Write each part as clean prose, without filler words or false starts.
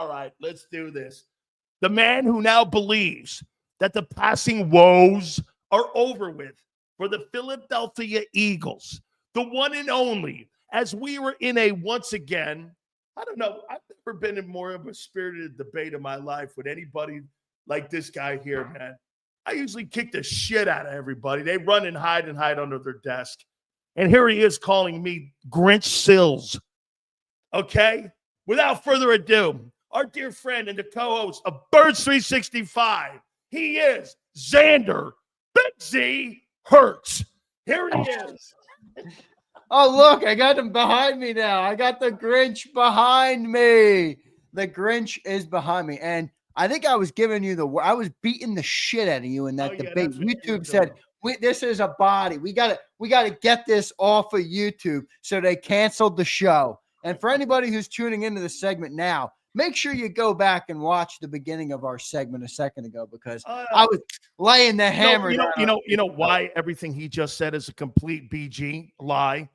All right, let's do this. The man who now believes that the passing woes are over with for the Philadelphia Eagles, the one and only, as we were in a, once again, I don't know, I've never been in more of a spirited debate in my life with anybody like this guy here, man. I usually kick the shit out of everybody. They run and hide under their desk. And here he is calling me Grinch Sills. Okay? Without further ado, our dear friend and the co-host of Birds 365, he is Zander Big Z Hurts. Here he is. Oh, look, I got him behind me now. I got the Grinch behind me. The Grinch is behind me. And I think I was giving you I was beating the shit out of you in that debate. YouTube said, this is a body. We gotta get this off of YouTube. So they canceled the show. And for anybody who's tuning into the segment now, make sure you go back and watch the beginning of our segment a second ago, because I was laying the hammer. You know why everything he just said is a complete BG lie?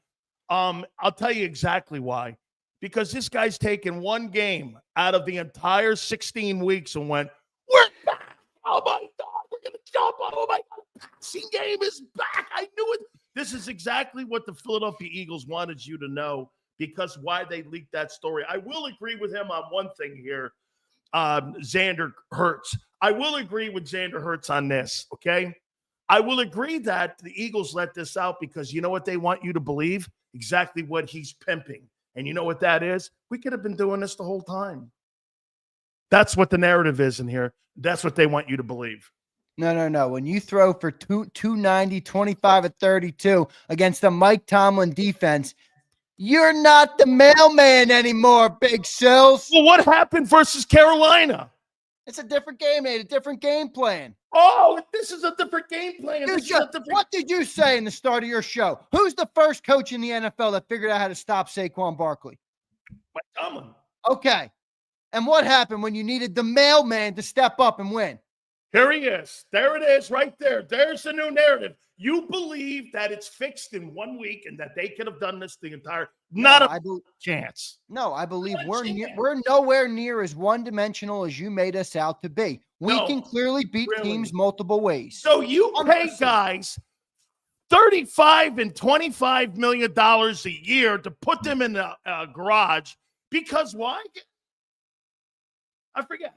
I'll tell you exactly why. Because this guy's taken one game out of the entire 16 weeks and went, we're back. Oh, my God. We're going to jump. Oh, my God. The passing game is back. I knew it. This is exactly what the Philadelphia Eagles wanted you to know, because why they leaked that story. I will agree with him on one thing here, Zander Hurts. I will agree with Zander Hurts on this, okay? I will agree that the Eagles let this out because you know what they want you to believe? Exactly what he's pimping. And you know what that is? We could have been doing this the whole time. That's what the narrative is in here. That's what they want you to believe. No. When you throw for 290, 25 at 32 against the Mike Tomlin defense, you're not the mailman anymore, Big Sills. Well, what happened versus Carolina? It's a different game, mate. A different game plan. Oh, this is a different game plan. What did you say in the start of your show? Who's the first coach in the NFL that figured out how to stop Saquon Barkley? Mike Tomlin. Okay. And what happened when you needed the mailman to step up and win? Here he is. There it is right there. There's the new narrative. You believe that it's fixed in 1 week and that they could have done this the entire chance. No, I believe we're nowhere near as one-dimensional as you made us out to be. We can clearly beat teams multiple ways. So you pay guys $35 and $25 million a year to put them in the garage because why? I forget.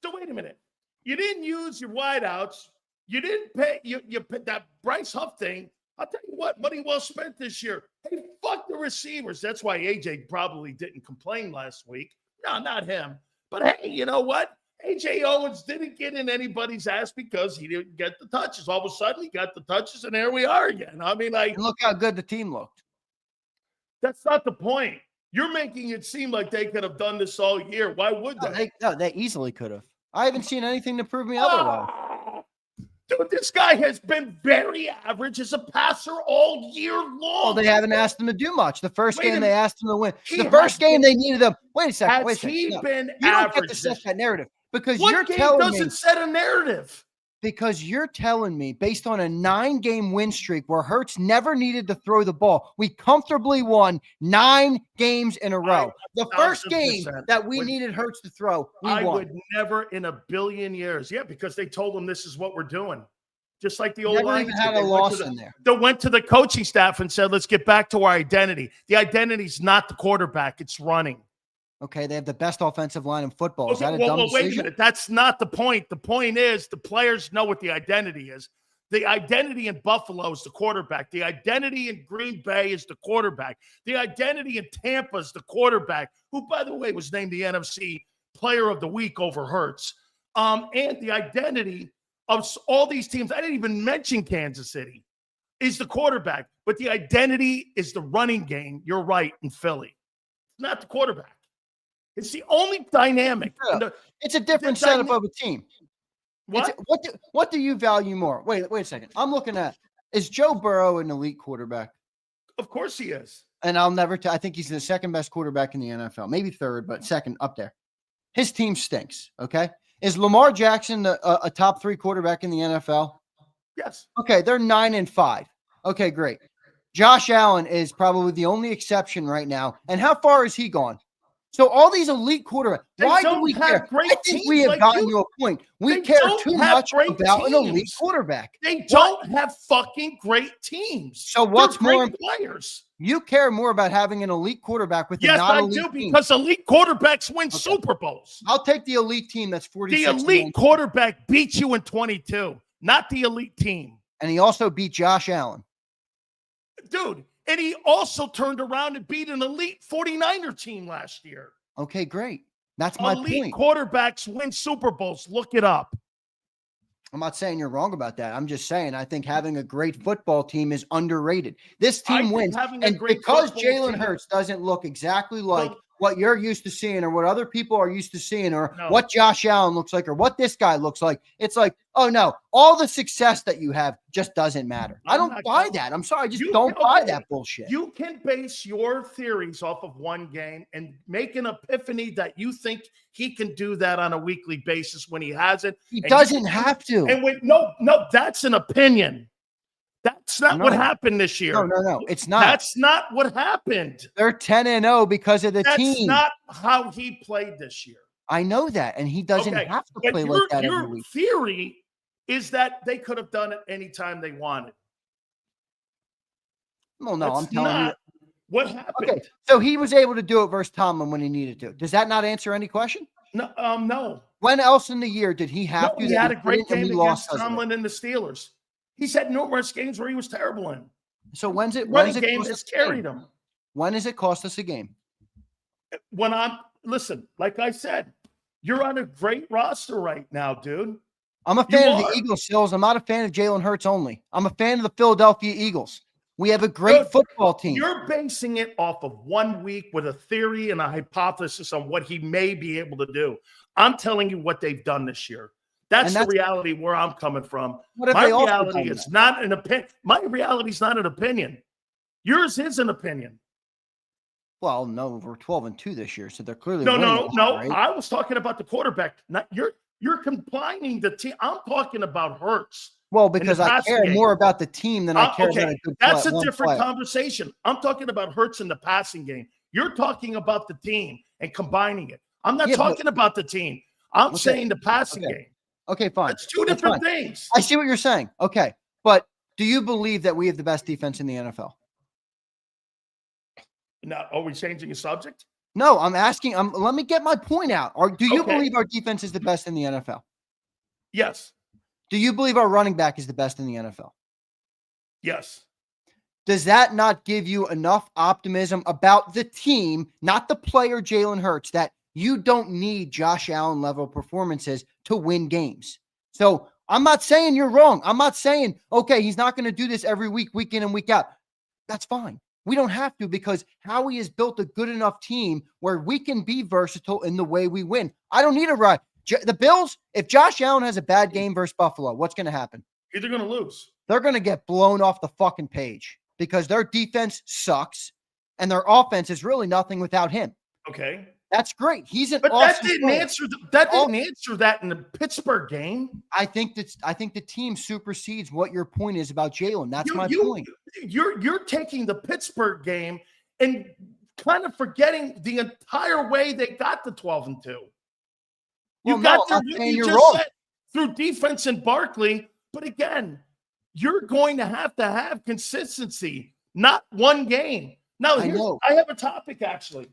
So wait a minute. You didn't use your wideouts. You didn't pay you put that Bryce Huff thing. I'll tell you what, money well spent this year. Hey, fuck the receivers. That's why AJ probably didn't complain last week. No, not him. But hey, you know what? AJ Owens didn't get in anybody's ass because he didn't get the touches. All of a sudden, he got the touches, and there we are again. I mean, like, and look how good the team looked. That's not the point. You're making it seem like they could have done this all year. Why would they? They easily could have. I haven't seen anything to prove me otherwise. Dude, this guy has been very average as a passer all year long. Well, they haven't asked him to do much. The first game they asked him to win. The first game they needed him. Wait a second. Has he been average? You don't get to set that narrative because you're telling me. What game doesn't set a narrative? Because you're telling me, based on a 9-game win streak where Hurts never needed to throw the ball, we comfortably won 9 games in a row. The first game that we needed Hurts to throw, we won. I would never in a billion years. Yeah, because they told him this is what we're doing. Just like the old Lions had a loss in there. They went to the coaching staff and said, let's get back to our identity. The identity is not the quarterback. It's running. Okay, they have the best offensive line in football. Is that a dumb decision? Wait a minute. That's not the point. The point is the players know what the identity is. The identity in Buffalo is the quarterback. The identity in Green Bay is the quarterback. The identity in Tampa is the quarterback, who, by the way, was named the NFC Player of the Week over Hurts. And the identity of all these teams, I didn't even mention Kansas City, is the quarterback. But the identity is the running game. You're right, in Philly. It's not the quarterback. It's the only dynamic. It's a different setup of a team. What do you value more? Wait a second. I'm looking at, is Joe Burrow an elite quarterback? Of course he is. And I think he's the second best quarterback in the NFL. Maybe third, but second up there. His team stinks, okay? Is Lamar Jackson a top 3 quarterback in the NFL? Yes. Okay, they're 9-5. Okay, great. Josh Allen is probably the only exception right now. And how far has he gone? So all these elite quarterbacks, why do we care? I think we have gotten to a point. We care too much about an elite quarterback. They don't have fucking great teams. So what's more players? You care more about having an elite quarterback with a non-elite team. Yes, I do, because elite quarterbacks win Super Bowls. I'll take the elite team that's 46. The elite quarterback beat you in 22, not the elite team. And he also beat Josh Allen. Dude, and he also turned around and beat an elite 49er team last year. Okay, great. That's my point. Elite quarterbacks win Super Bowls. Look it up. I'm not saying you're wrong about that. I'm just saying I think having a great football team is underrated. This team wins. And because Jalen Hurts doesn't look exactly like what you're used to seeing or what other people are used to seeing or what Josh Allen looks like or what this guy looks like, it's like, oh, no, all the success that you have just doesn't matter. I don't buy that. I'm sorry. I just don't buy that bullshit. You can base your theories off of one game and make an epiphany that you think he can do that on a weekly basis when he hasn't. He doesn't have to. And no, that's an opinion. That's not what happened this year. No, it's not. That's not what happened. They're 10-0 because of the team. That's not how he played this year. I know that, and he doesn't have to play like that every week. Your theory is that they could have done it anytime they wanted. Well, no, I'm telling you. What happened? Okay, so he was able to do it versus Tomlin when he needed to. Does that not answer any question? No, no. When else in the year did he have to? He had a great game against Tomlin and the Steelers. He's had numerous games where he was terrible in. So when's it games has carried him? When does it cost us a game? Listen, like I said, you're on a great roster right now, dude. I'm a fan of the Eagles, Sills. I'm not a fan of Jalen Hurts only. I'm a fan of the Philadelphia Eagles. We have a great football team. You're basing it off of 1 week with a theory and a hypothesis on what he may be able to do. I'm telling you what they've done this year. That's the reality where I'm coming from. My reality is not an opinion. My reality is not an opinion. Yours is an opinion. Well, no, we're 12-2 this year, so they're clearly no. Right? I was talking about the quarterback. Not you're combining the team. I'm talking about Hurts. Well, because I care more about the team than I care about a good That's a different conversation. I'm talking about Hurts in the passing game. You're talking about the team and combining it. I'm not talking about the team. I'm saying the passing game. Okay, fine. It's two different things. I see what you're saying. Okay, but do you believe that we have the best defense in the NFL? Now, are we changing the subject? No, I'm asking. Let me get my point out. Do you believe our defense is the best in the NFL? Yes. Do you believe our running back is the best in the NFL? Yes. Does that not give you enough optimism about the team, not the player Jalen Hurts, that you don't need Josh Allen level performances to win games? So I'm not saying you're wrong. I'm not saying, okay, he's not going to do this every week, week in and week out. That's fine. We don't have to, because Howie has built a good enough team where we can be versatile in the way we win. I don't need a ride. The Bills, if Josh Allen has a bad game versus Buffalo, what's going to happen? They're going to lose. They're going to get blown off the fucking page because their defense sucks and their offense is really nothing without him. Okay. That's great. He's an but awesome that didn't answer that in the Pittsburgh game. I think the team supersedes what your point is about Jalen. That's my point. You're taking the Pittsburgh game and kind of forgetting the entire way they got to 12-2. You got through defense and Barkley, but again, you're going to have consistency, not one game. Now, I have a topic actually.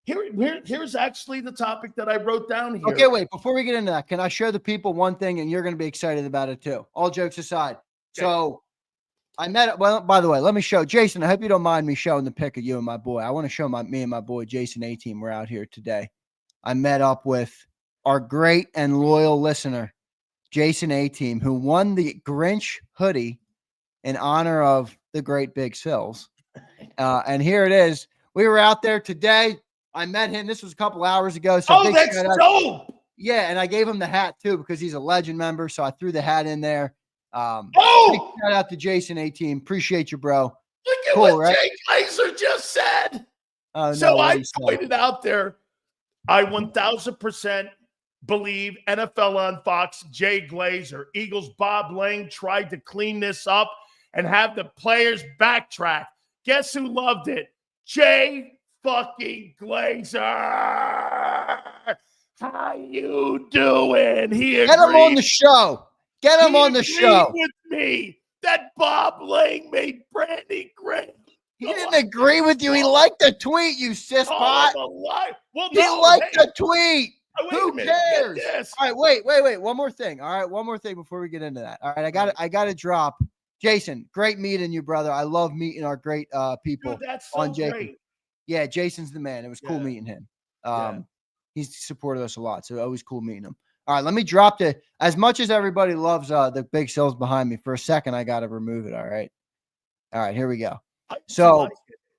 Here's actually the topic that I wrote down here. Okay, wait. Before we get into that, can I show the people one thing, and you're going to be excited about it too? All jokes aside. Okay. So I met. Well, by the way, let me show Jason. I hope you don't mind me showing the pic of you and my boy. I want to show me and my boy Jason A-Team. We're out here today. I met up with our great and loyal listener, Jason A-Team, who won the Grinch hoodie in honor of the great Big Sills. And here it is. We were out there today. I met him. This was a couple hours ago. So that's dope. Yeah, and I gave him the hat too because he's a legend member. So I threw the hat in there. Big shout out to Jason A-Team. Appreciate you, bro. Look at what Jay Glazer just said. I pointed out there, I 1,000% believe NFL on Fox, Jay Glazer. Eagles Bob Lang tried to clean this up and have the players backtrack. Guess who loved it? Jay fucking Glazer. How you doing? Get him on the show. Get him on the show. With me that Bob Lang made Brandy Graham. He didn't agree with you. He liked the tweet, you sisspot. Well, he liked the tweet. Who cares? All right, wait. One more thing. All right, one more thing before we get into that. All right, I got to drop. Jason, great meeting you, brother. I love meeting our great people. Dude, that's so on JAKIB. great. Yeah, Jason's the man. It was cool meeting him. He's supported us a lot, so always cool meeting him. All right, let me drop as much as everybody loves the big cells behind me, for a second, I got to remove it. All right, here we go. So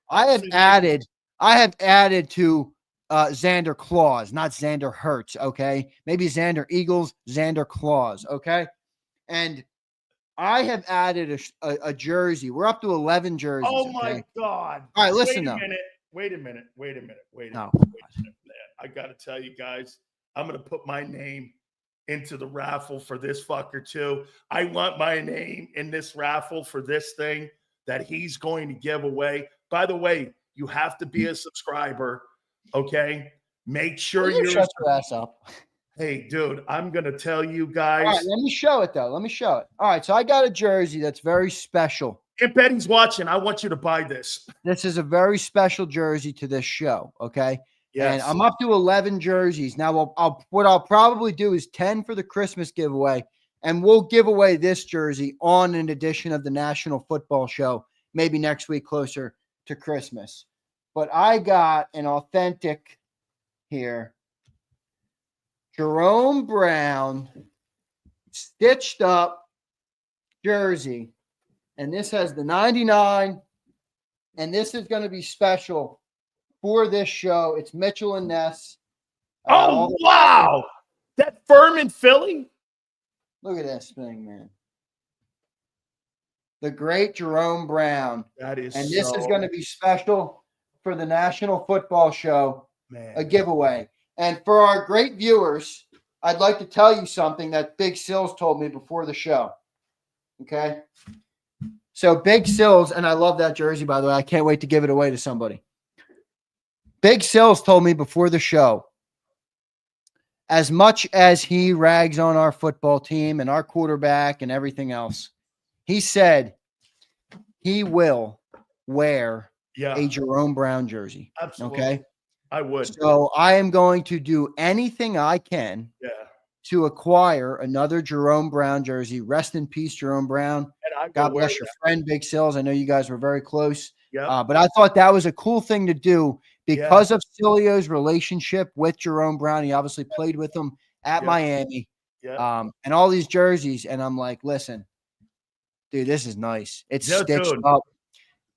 I have added to Zander Krause, not Zander Hertz. Okay, maybe Zander Eagles, Zander Krause. Okay, and I have added a jersey. We're up to 11 jerseys. Oh my God! All right, listen now. Wait a minute. I got to tell you guys, I'm going to put my name into the raffle for this fucker too. I want my name in this raffle for this thing that he's going to give away. By the way, you have to be a subscriber, okay? Make sure you shut your ass up. Hey, dude, I'm going to tell you guys. All right, let me show it, though. Let me show it. All right, so I got a jersey that's very special. If Betty's watching, I want you to buy this. This is a very special jersey to this show, okay? Yes. And I'm up to 11 jerseys. Now, what I'll probably do is 10 for the Christmas giveaway, and we'll give away this jersey on an edition of the National Football Show, maybe next week closer to Christmas. But I got an authentic here. Jerome Brown stitched up jersey. And this has the 99. And this is going to be special for this show. It's Mitchell and Ness. Oh, wow. That Furman Philly? Look at this thing, man. The great Jerome Brown. That is And this is going to be special for the National Football Show, a giveaway. And for our great viewers, I'd like to tell you something that Big Sills told me before the show. Okay? So Big Sills, and I love that jersey, by the way. I can't wait to give it away to somebody. Big Sills told me before the show, as much as he rags on our football team and our quarterback and everything else, he said he will wear a Jerome Brown jersey. Absolutely. Okay? I would. So I am going to do anything I can to acquire another Jerome Brown jersey. Rest in peace, Jerome Brown. God bless your friend, Big Sills. I know you guys were very close. But I thought that was a cool thing to do because of Silio's relationship with Jerome Brown. He obviously played with him at Miami. And all these jerseys. And I'm like, listen, dude, this is nice. It's stitched up.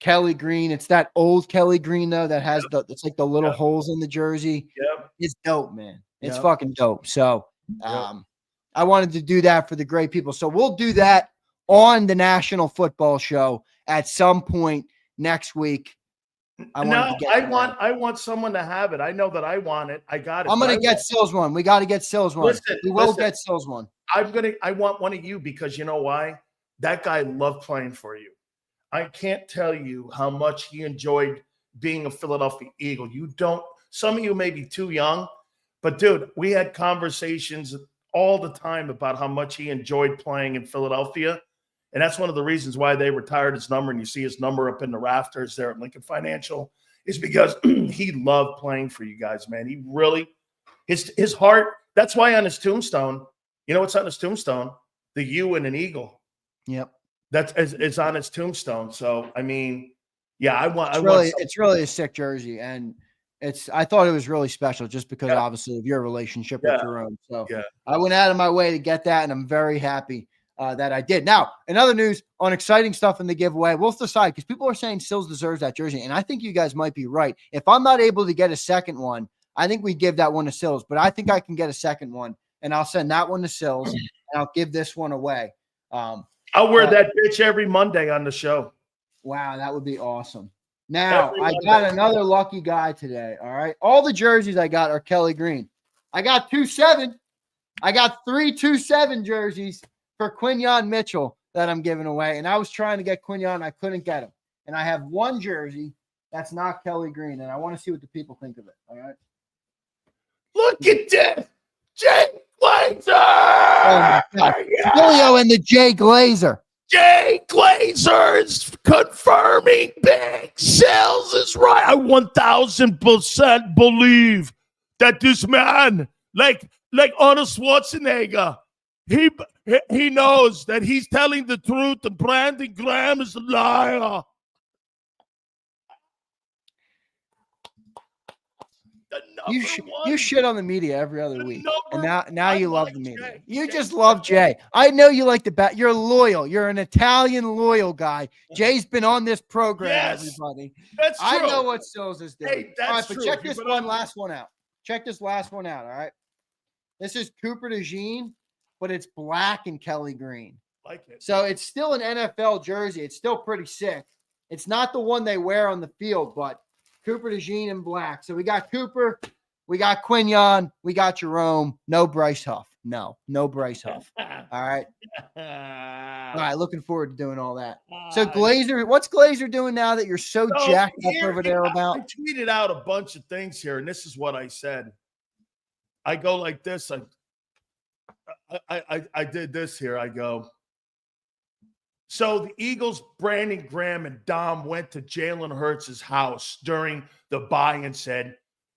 Kelly green. It's that old Kelly green, though, that has it's like the little holes in the jersey. It's dope, man. It's fucking dope. So I wanted to do that for the great people. So we'll do that on the National Football Show at some point next week. I want someone to have it. I know that I want it. I got it. I'm going to get Sills one. We got to get Sills one. We will get Sills one. I want one of you because you know why? That guy loved playing for you. I can't tell you how much he enjoyed being a Philadelphia Eagle. Some of you may be too young, but dude, we had conversations all the time about how much he enjoyed playing in Philadelphia. And that's one of the reasons why they retired his number. And you see his number up in the rafters there at Lincoln Financial is because he loved playing for you guys, man. He really, his heart, that's why on his tombstone, you know what's on his tombstone? The U and an eagle. Yep. It's on his tombstone. So, I mean, yeah, it's really a sick jersey. And I thought it was really special just because obviously of your relationship with Jerome. So I went out of my way to get that. And I'm very happy that I did. Now, in other news on exciting stuff in the giveaway, we'll decide because people are saying Sills deserves that jersey. And I think you guys might be right. If I'm not able to get a second one, I think we give that one to Sills, but I think I can get a second one and I'll send that one to Sills and I'll give this one away. I'll wear that bitch every Monday on the show. Wow, that would be awesome. Now, I got another lucky guy today, all right? All the jerseys I got are Kelly green. I got 2-7. I got 3 2-7 jerseys for Quinyon Mitchell that I'm giving away, and I was trying to get Quinyon. I couldn't get him. And I have one jersey That's not Kelly Green, and I want to see what the people think of it. All right. Look at this. Jay Glazer! Oh Sileo and the Jay Glazer. Jay Glazer is confirming Big Sales is right. I 1,000% believe that this man, like Arnold Schwarzenegger, he knows that he's telling the truth and Brandon Graham is a liar. You shit on the media every other week, and now you love the media. Jay. You just love Jay. I know you like the bat. You're loyal. You're an Italian loyal guy. Jay's been on this program, everybody. That's true. I know what Sills is doing. Hey, that's all right, but true. check this last one out. Check this last one out. All right. This is Cooper DeJean, but it's black and Kelly Green. Like it. So it's still an NFL jersey. It's still pretty sick. It's not the one they wear on the field, but Cooper DeJean in black. So we got Cooper, we got Quignon, we got Jerome. No Bryce Huff. No Bryce Huff. All right. All right. Looking forward to doing all that. So Glazer, what's Glazer doing now that you're so jacked up over there about? I tweeted out a bunch of things here, and this is what I said. I go like this. I did this here. I go. So the Eagles, Brandon Graham and Dom went to Jalen Hurts' house during the bye and said,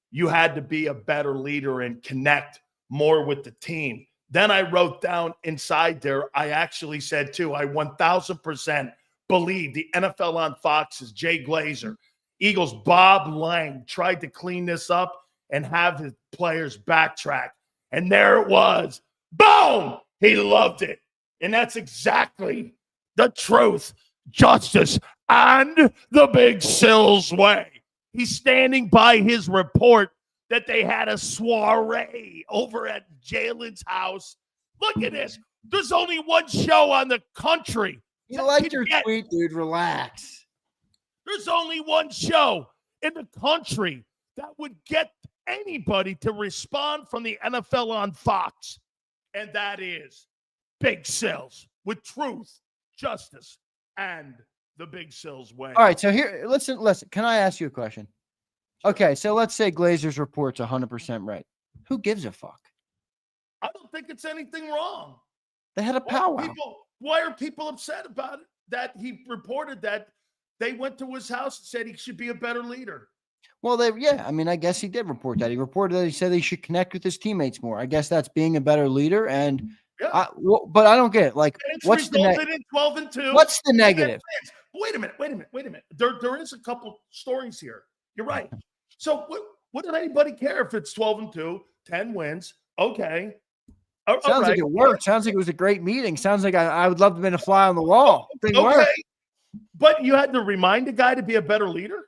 you had to be a better leader and connect more with the team. Then I wrote down inside there, I actually said too, I 1,000% believe the NFL on Fox is Jay Glazer. Eagles Bob Lang tried to clean this up and have his players backtrack. And there it was. Boom! He loved it. And that's exactly the truth, justice, and the Big Sills way. He's standing by his report that they had a soiree over at Jalen's house. Look at this. There's only one show on the country. You liked your tweet, dude. Relax. There's only one show in the country that would get anybody to respond from the NFL on Fox, and that is Big Sills with truth, justice, and the Big Sills way. All right, so here, listen. Can I ask you a question? Okay, so let's say Glazer's report's 100% right. Who gives a fuck? I don't think it's anything wrong. They had a powwow. Why are people upset about it? That he reported that they went to his house and said he should be a better leader. Well, I mean, I guess he did report that. He reported that he said he should connect with his teammates more. I guess that's being a better leader. And but I don't get it. Like, what's the negative? 12-2. What's the negative? Wait a minute. There is a couple stories here. You're right. So what did anybody care if it's 12-2, 10 wins? Okay. Sounds like it worked. Sounds like it was a great meeting. Sounds like I would love to have been a fly on the wall. Okay. Work. But you had to remind a guy to be a better leader?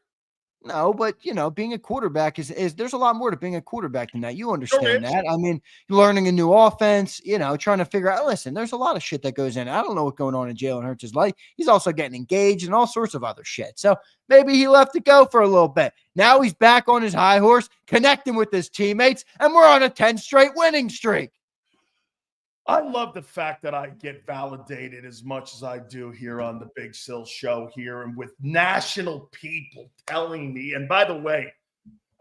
No, but being a quarterback is there's a lot more to being a quarterback than that. You understand that. I mean, learning a new offense, trying to figure out, listen, there's a lot of shit that goes in. I don't know what's going on in Jalen Hurts' life. He's also getting engaged and all sorts of other shit. So maybe he left it go for a little bit. Now he's back on his high horse, connecting with his teammates, and we're on a 10 straight winning streak. I love the fact that I get validated as much as I do here on the Big Sill Show here and with national people telling me. And by the way,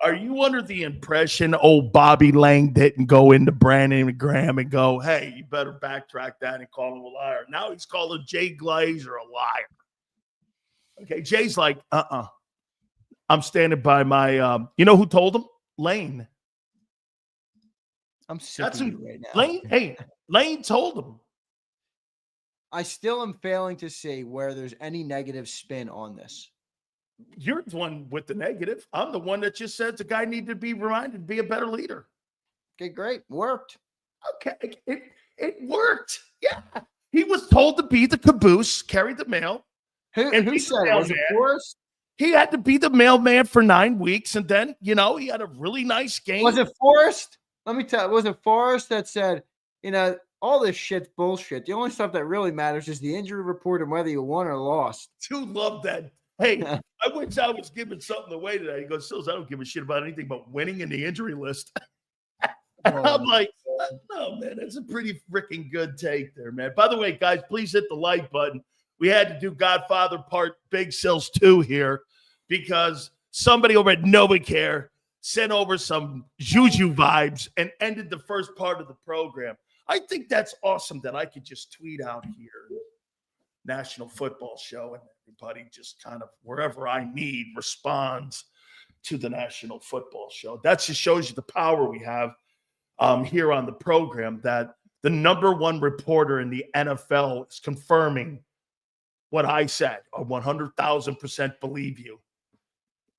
are you under the impression old Bobby Lang didn't go into Brandon Graham and go, hey, you better backtrack that and call him a liar? Now he's calling Jay Glazer a liar. Okay, Jay's like, I'm standing by my, you know who told him? Lane. I'm sick of you right now. Lane told him. I still am failing to see where there's any negative spin on this. You're the one with the negative. I'm the one that just said the guy needed to be reminded to be a better leader. Okay, great. Worked. Okay. It worked. Yeah. He was told to be the caboose, carry the mail. Who said it? Was it Forrest? He had to be the mailman for 9 weeks, and then, he had a really nice game. Was it Forrest? Let me tell you, was it Forrest that said, all this shit's bullshit. The only stuff that really matters is the injury report and whether you won or lost. Dude, love that. Hey, I wish I was giving something away today. He goes, Sills, I don't give a shit about anything but winning in the injury list. I'm like, no, man, that's a pretty freaking good take there, man. By the way, guys, please hit the like button. We had to do Godfather Part Big Sills 2 here because somebody over at NovaCare sent over some juju vibes and ended the first part of the program. I think that's awesome that I could just tweet out here, National Football Show, and everybody just kind of wherever I need responds to the National Football Show. That just shows you the power we have here on the program, that the number one reporter in the NFL is confirming what I said. I 100,000% believe you.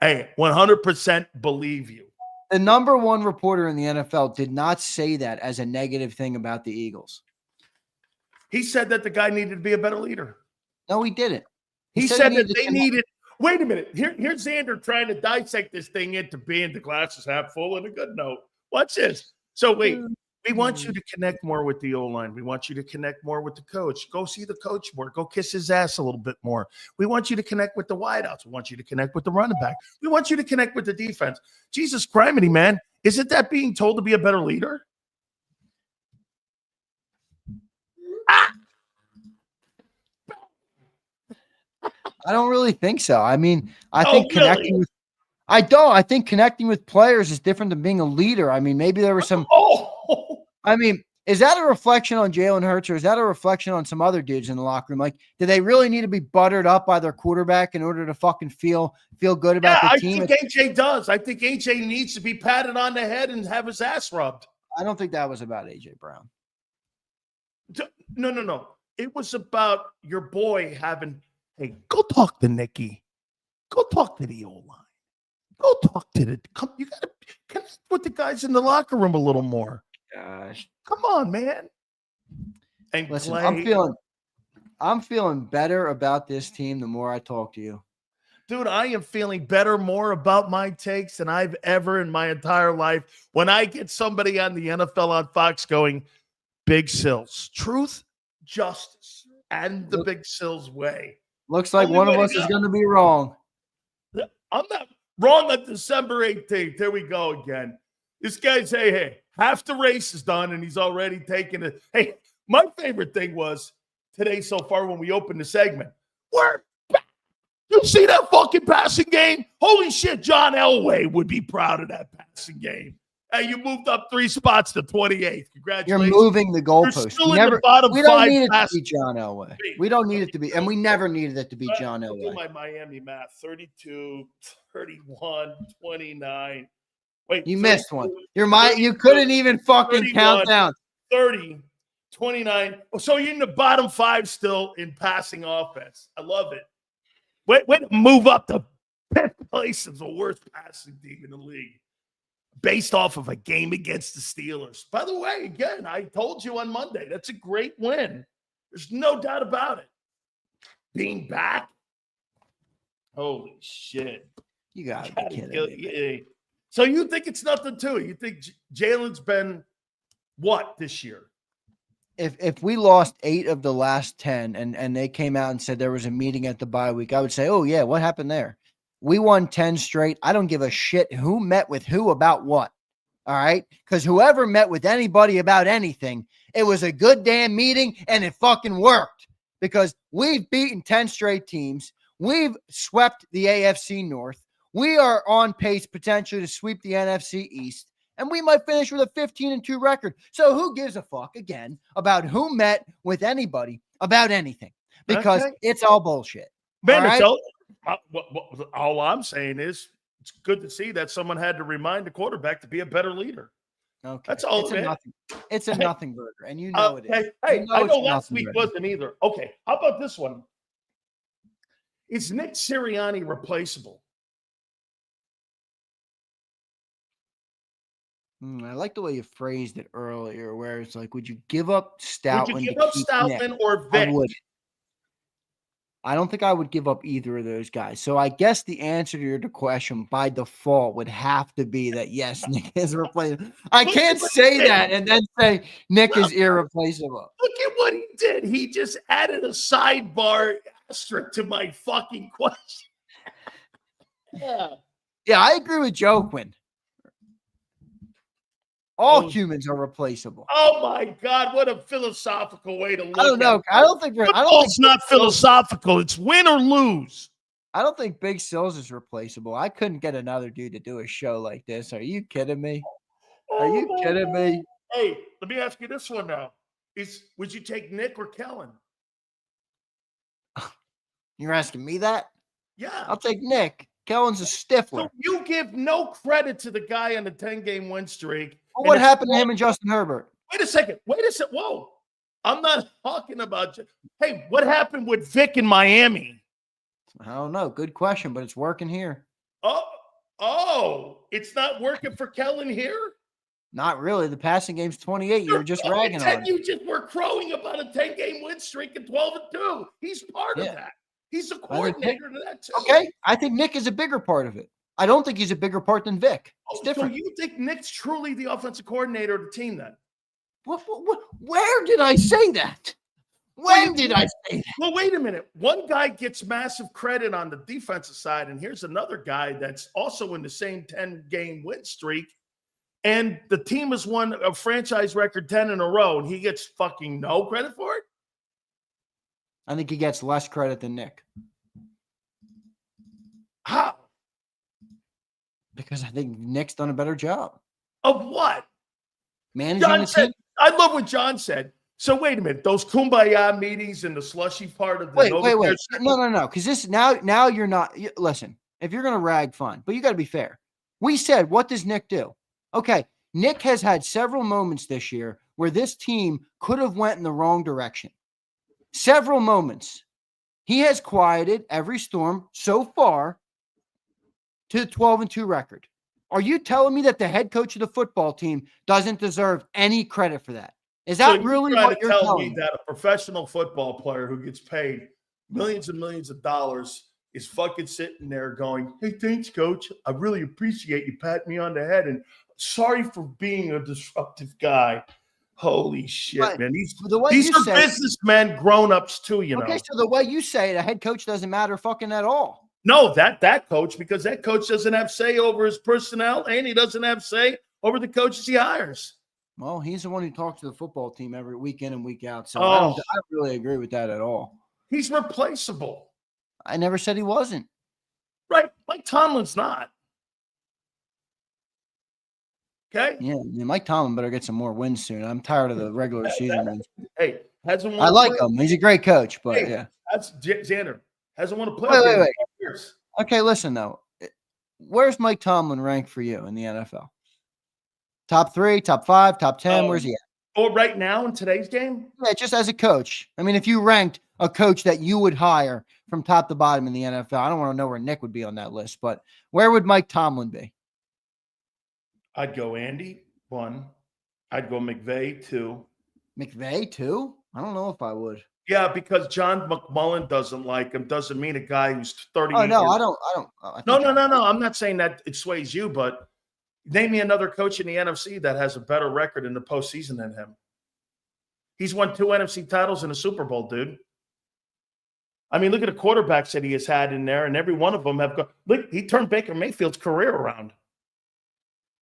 Hey, 100% believe you. The number one reporter in the NFL did not say that as a negative thing about the Eagles. He said that the guy needed to be a better leader. No, he didn't. He said that they needed. Wait a minute. Here's Zander trying to dissect this thing into being the glasses half full and a good note. Watch this. So wait. We want you to connect more with the O-line. We want you to connect more with the coach. Go see the coach more. Go kiss his ass a little bit more. We want you to connect with the wideouts. We want you to connect with the running back. We want you to connect with the defense. Jesus criminy, man. Isn't that being told to be a better leader? I don't really think so. I mean, I think really? I think connecting with players is different than being a leader. I mean, maybe there was some. I mean, is that a reflection on Jalen Hurts, or is that a reflection on some other dudes in the locker room? Like, do they really need to be buttered up by their quarterback in order to fucking feel good about the team? I think AJ does. I think AJ needs to be patted on the head and have his ass rubbed. I don't think that was about AJ Brown. No. It was about your boy having, hey, go talk to Nikki. Go talk to the O-line. Go talk to you got to connect with the guys in the locker room a little more. Gosh, come on, man. And listen, Clay, I'm feeling better about this team the more I talk to you. Dude, I am feeling more about my takes than I've ever in my entire life. When I get somebody on the NFL on Fox going, Big Sills, truth, justice, and the Big Sills way. Looks like one of us is going to be wrong. I'm not wrong on December 18th. Here we go again. This guy's, hey, half the race is done, and he's already taken it. Hey, my favorite thing was today so far when we opened the segment. We're back. You see that fucking passing game? Holy shit, John Elway would be proud of that passing game. Hey, you moved up 3 spots to 28th. Congratulations. You're moving the goalpost. We don't need it to be John Elway. We don't need it to be, and we never needed it to be John Elway. Do my Miami math. 32, 31, 29. Wait, you missed one. You couldn't even fucking count down. 30, 29. So you're in the bottom 5 still in passing offense. I love it. Wait, move up to 5th place as the worst passing team in the league based off of a game against the Steelers. By the way, again, I told you on Monday, that's a great win. There's no doubt about it. Being back, holy shit. You got to be kidding me. So you think it's nothing to it? You think Jalen's been what this year? If we lost 8 of the last 10 and they came out and said there was a meeting at the bye week, I would say, oh, yeah, what happened there? We won 10 straight. I don't give a shit who met with who about what. All right? Because whoever met with anybody about anything, it was a good damn meeting and it fucking worked. Because we've beaten 10 straight teams. We've swept the AFC North. We are on pace potentially to sweep the NFC East, and we might finish with a 15-2 record. So who gives a fuck, again, about who met with anybody about anything? Because it's all bullshit. Man, all I'm saying is it's good to see that someone had to remind the quarterback to be a better leader. Okay. That's all. It's a nothing burger, and you know it is. Hey, I know last week wasn't either. Okay, how about this one? Is Nick Sirianni replaceable? I like the way you phrased it earlier, where it's like, would you give up Stoutland? Would you give up Stoutland or Vic? I would. I don't think I would give up either of those guys. So I guess the answer to your question by default would have to be that, yes, Nick is replaceable. I can't say that and then say Nick is irreplaceable. Look at what he did. He just added a sidebar asterisk to my fucking question. Yeah, I agree with Joe Quinn. All humans are replaceable. Oh my God, what a philosophical way to look. I don't know. I don't think it's not philosophical. It's win or lose. I don't think Big Sills is replaceable. I couldn't get another dude to do a show like this. Are you kidding me? Are Oh, you my kidding God. me? Hey, let me ask you this one now. Would you take Nick or Kellen? You're asking me that? Yeah. I'll take Nick. Kellen's a stifler. So you give no credit to the guy on the 10-game win streak. Well, what happened to him and Justin Herbert? Wait a second. Whoa. I'm not talking about you. Hey, what happened with Vic in Miami? I don't know. Good question, but it's working here. It's not working for Kellen here? Not really. The passing game's 28. You're just ragging on it. You just were crowing about a 10-game win streak and 12-2. He's part of that. He's a coordinator to that too. Okay. I think Nick is a bigger part of it. I don't think he's a bigger part than Vic. It's different. So you think Nick's truly the offensive coordinator of the team then? Where did I say that? When did I say that? Well, wait a minute. One guy gets massive credit on the defensive side, and here's another guy that's also in the same 10-game win streak. And the team has won a franchise record 10 in a row, and he gets fucking no credit for it? I think he gets less credit than Nick. How? Because I think Nick's done a better job. Of what? Managing the team. I love what John said. So wait a minute. Those kumbaya meetings and the slushy part of the wait. No. Because this now you're not. Listen, if you're gonna rag, fine, but you got to be fair. We said, what does Nick do? Okay, Nick has had several moments this year where this team could have went in the wrong direction. Several moments. He has quieted every storm so far to the 12-2 record. Are you telling me that the head coach of the football team doesn't deserve any credit for that? Is that really what you're telling me? That a professional football player who gets paid millions and millions of dollars is fucking sitting there going, hey, thanks, coach. I really appreciate you patting me on the head. And sorry for being a disruptive guy. Holy shit, man. These are businessmen, grown-ups too, you know. Okay, so the way you say it, a head coach doesn't matter fucking at all. No, that coach, because that coach doesn't have say over his personnel, and he doesn't have say over the coaches he hires. Well, he's the one who talks to the football team every week in and week out. So I don't really agree with that at all. He's replaceable. I never said he wasn't. Right. Mike Tomlin's not. Okay? Yeah, Mike Tomlin better get some more wins soon. I'm tired of the regular season wins. Hey, I like him. He's a great coach, but yeah. That's Xander. Hasn't won a playoff game in years. Okay, listen, though. Where's Mike Tomlin ranked for you in the NFL? Top 3, top 5, top 10? Where's he at? Oh, right now in today's game? Yeah, just as a coach. I mean, if you ranked a coach that you would hire from top to bottom in the NFL, I don't want to know where Nick would be on that list, but where would Mike Tomlin be? I'd go Andy, 1. I'd go McVay, 2. McVay, 2? I don't know if I would. Yeah, because John McMullen doesn't like him doesn't mean a guy who's 30 years. No, I don't. No. I'm not saying that it sways you, but name me another coach in the NFC that has a better record in the postseason than him. He's won 2 NFC titles and a Super Bowl, dude. I mean, look at the quarterbacks that he has had in there, and every one of them have gone. Look, he turned Baker Mayfield's career around.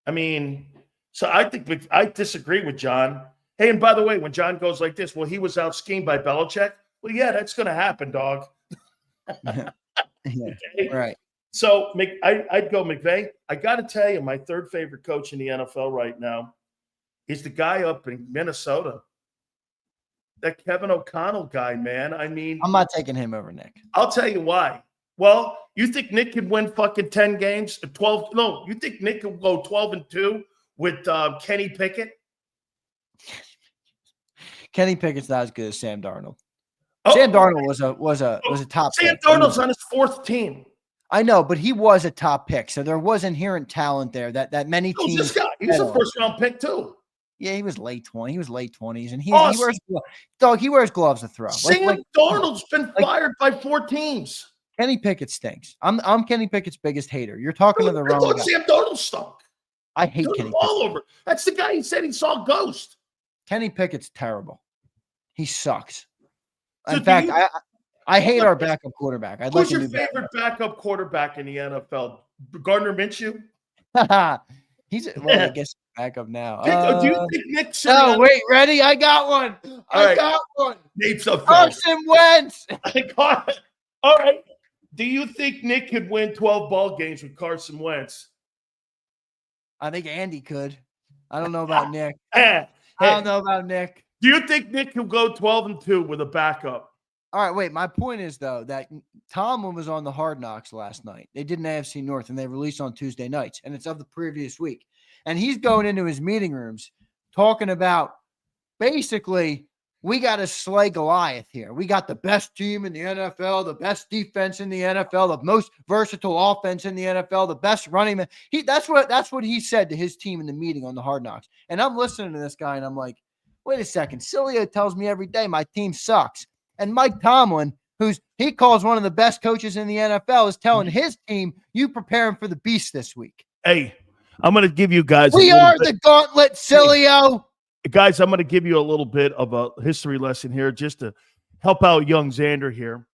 I mean, so I think I disagree with John. Hey, and by the way, when John goes like this, well, he was out schemed by Belichick. Well, yeah, that's going to happen, dog. Yeah. Okay? Right. So I'd go McVay. I got to tell you, my third favorite coach in the NFL right now is the guy up in Minnesota. That Kevin O'Connell guy, man. I mean, I'm not taking him over Nick. I'll tell you why. Well, you think Nick could win fucking 10 games, 12? No, you think Nick could go 12-2 with Kenny Pickett? Kenny Pickett's not as good as Sam Darnold. Sam Darnold was a top Sam pick. Darnold's on his 4th team. I know, but he was a top pick, so there was inherent talent there that many teams. This guy? He was a first-round pick too. Yeah, he was late 20s. He was late 20s, and he wears gloves to throw. Sam Darnold's been fired by 4 teams. Kenny Pickett stinks. I'm Kenny Pickett's biggest hater. You're talking to the wrong guy. Sam Darnold stunk. I hate Kenny Pickett. All over. That's the guy he said he saw a ghost. Kenny Pickett's terrible. He sucks. In fact, I hate our backup quarterback. Who's your favorite backup quarterback in the NFL? Gardner Minshew? I guess backup now. Do you think Nick Sirianni? No, wait, ready? I got one. I got one. Name's up. Carson Wentz. I got it. All right. Do you think Nick could win 12 ball games with Carson Wentz? I think Andy could. I don't know about Nick. Hey, I don't know about Nick. do you think Nick can go 12-2 with a backup? All right, wait. My point is, though, that Tomlin was on the Hard Knocks last night. They did an AFC North, and they released on Tuesday nights, and it's of the previous week. And he's going into his meeting rooms talking about basically, we got to slay Goliath here. We got the best team in the NFL, the best defense in the NFL, the most versatile offense in the NFL, the best running man. That's what he said to his team in the meeting on the Hard Knocks. And I'm listening to this guy, and I'm like, wait a second. Sileo tells me every day my team sucks. And Mike Tomlin, he calls one of the best coaches in the NFL, is telling his team, you prepare him for the beast this week. Hey, I'm going to give you guys. We are the gauntlet, Sileo. Guys, I'm going to give you a little bit of a history lesson here just to help out young Xander here.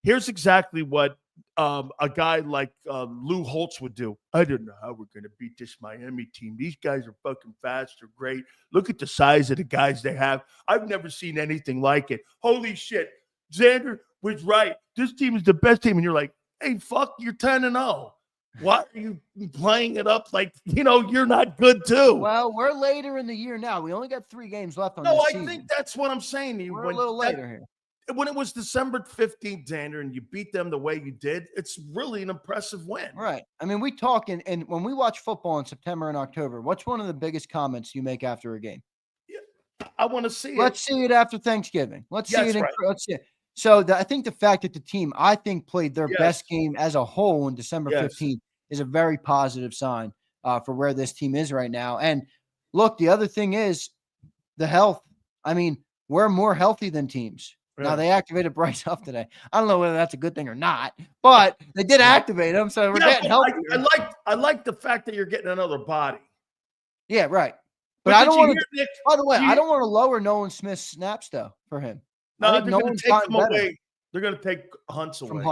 Here's exactly what a guy like Lou Holtz would do. I don't know how we're going to beat this Miami team. These guys are fucking fast. They're great. Look at the size of the guys they have. I've never seen anything like it. Holy shit. Xander was right. This team is the best team. And you're like, hey, fuck, you're 10-0. Why are you playing it up like, you're not good too? Well, we're later in the year now. We only got 3 games left on this season. I think that's what I'm saying to you. We're a little later here. When it was December 15th, Xander, and you beat them the way you did, it's really an impressive win. Right. I mean, we talk, and when we watch football in September and October, what's one of the biggest comments you make after a game? Yeah, I want to see it. Let's see it after Thanksgiving. Let's see it. Right. Let's see it. So I think the fact that the team, I think, played their best game as a whole on December 15th is a very positive sign for where this team is right now. And look, the other thing is the health. I mean, we're more healthy than teams. Yeah. Now, they activated Bryce Huff today. I don't know whether that's a good thing or not, but they did activate him, so we're getting healthier. I like the fact that you're getting another body. Yeah, right. But I don't want to – by the way, I don't want to lower Nolan Smith's snaps, though, for him. No, they're going to take them away. They're going to take Hunt's away.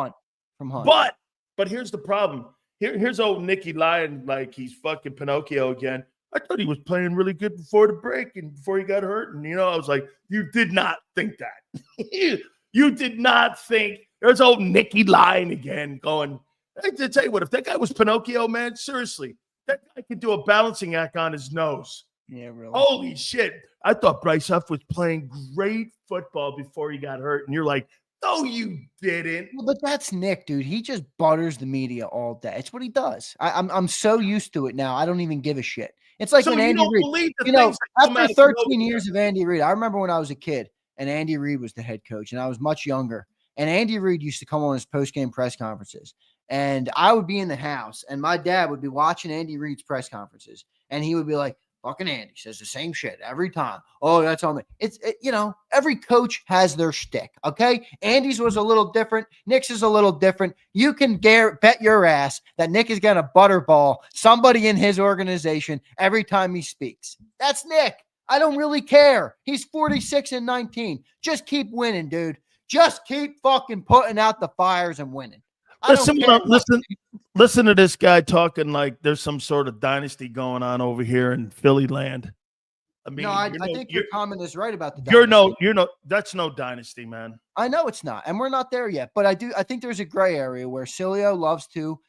From Hunt. But here's the problem. Here's old Nicky lying like he's fucking Pinocchio again. I thought he was playing really good before the break and before he got hurt. And, I was like, you did not think that. You did not think. There's old Nicky lying again going, I tell you what, if that guy was Pinocchio, man, seriously, that guy could do a balancing act on his nose. Yeah, really. Holy shit. I thought Bryce Huff was playing great football before he got hurt. And you're like, no, you didn't. Well, but that's Nick, dude. He just butters the media all day. It's what he does. I'm so used to it now. I don't even give a shit. It's like when Andy Reid, after 13 years of Andy Reid, I remember when I was a kid and Andy Reid was the head coach and I was much younger. And Andy Reid used to come on his post-game press conferences. And I would be in the house and my dad would be watching Andy Reid's press conferences. And he would be like, fucking Andy says the same shit every time. Oh, that's on me. Every coach has their shtick, okay? Andy's was a little different. Nick's is a little different. You can bet your ass that Nick is going to butterball somebody in his organization every time he speaks. That's Nick. I don't really care. He's 46-19. Just keep winning, dude. Just keep fucking putting out the fires and winning. Listen to this guy talking like there's some sort of dynasty going on over here in Philly land. I mean, I think your comment is right about the dynasty. That's no dynasty, man. I know it's not, and we're not there yet. But I think there's a gray area where Sileo loves to,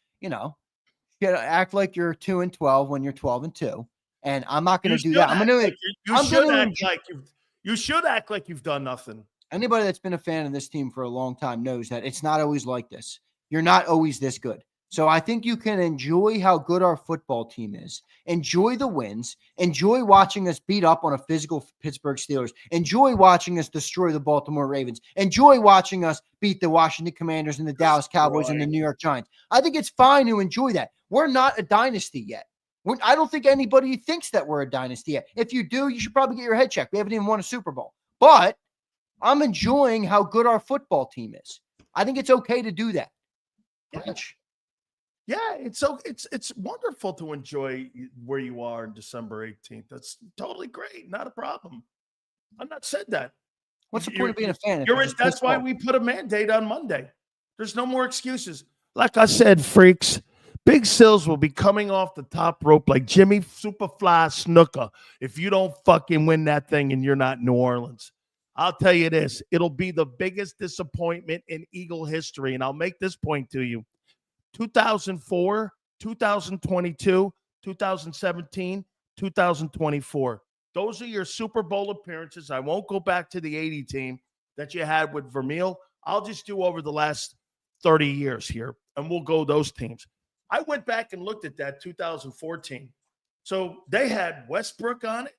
act like you're 2-12 when you're 12-2, and I'm not going to do that. I'm going to. You should act like you've done nothing. Anybody that's been a fan of this team for a long time knows that it's not always like this. You're not always this good. So I think you can enjoy how good our football team is. Enjoy the wins. Enjoy watching us beat up on a physical Pittsburgh Steelers. Enjoy watching us destroy the Baltimore Ravens. Enjoy watching us beat the Washington Commanders and the Dallas Cowboys and the New York Giants. I think it's fine to enjoy that. We're not a dynasty yet. I don't think anybody thinks that we're a dynasty yet. If you do, you should probably get your head checked. We haven't even won a Super Bowl. But I'm enjoying how good our football team is. I think it's okay to do that. Yeah, it's wonderful to enjoy where you are on December 18th. That's totally great. Not a problem. I'm not said that. What's the point of being a fan? That's why we put a mandate on Monday. There's no more excuses. Like I said, freaks, Big Sills will be coming off the top rope like Jimmy Superfly Snuka if you don't fucking win that thing and you're not New Orleans. I'll tell you this. It'll be the biggest disappointment in Eagle history. And I'll make this point to you. 2004, 2022, 2017, 2024. Those are your Super Bowl appearances. I won't go back to the 80 team that you had with Vermeil. I'll just do over the last 30 years here, and we'll go those teams. I went back and looked at that 2014. So they had Westbrook on it.